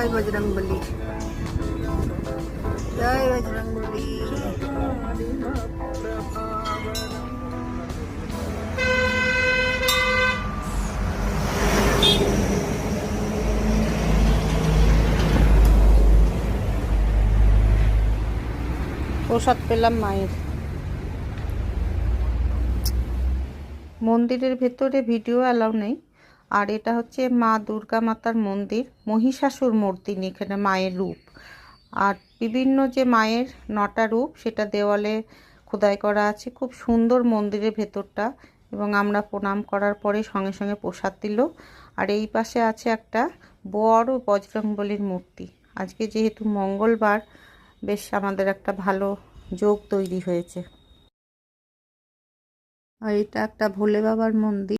জয় বজরংবলী, জয় বজরংবলী। প্রসাদ পেলাম মায়ের। মন্দিরের ভেতরে ভিডিও অ্যালাউ নেই। আর এটা হচ্ছে মা দুর্গা মাতার মন্দির, মহিষাসুর মর্দিনী এখানে মায়ের রূপ। আর বিভিন্ন যে মায়ের 9টা রূপ সেটা দেওয়ালে খোদাই করা আছে। খুব সুন্দর মন্দিরের ভেতরটা। এবং আমরা প্রণাম করার পরে সঙ্গে সঙ্গে প্রসাদ দিল। আর এই পাশে আছে একটা বড় বজরংবলীর মূর্তি। আজকে যেহেতু মঙ্গলবার, বেশ আমাদের একটা ভালো যোগ তৈরি হয়েছে। আর এটা একটা ভোলে বাবার মন্দির।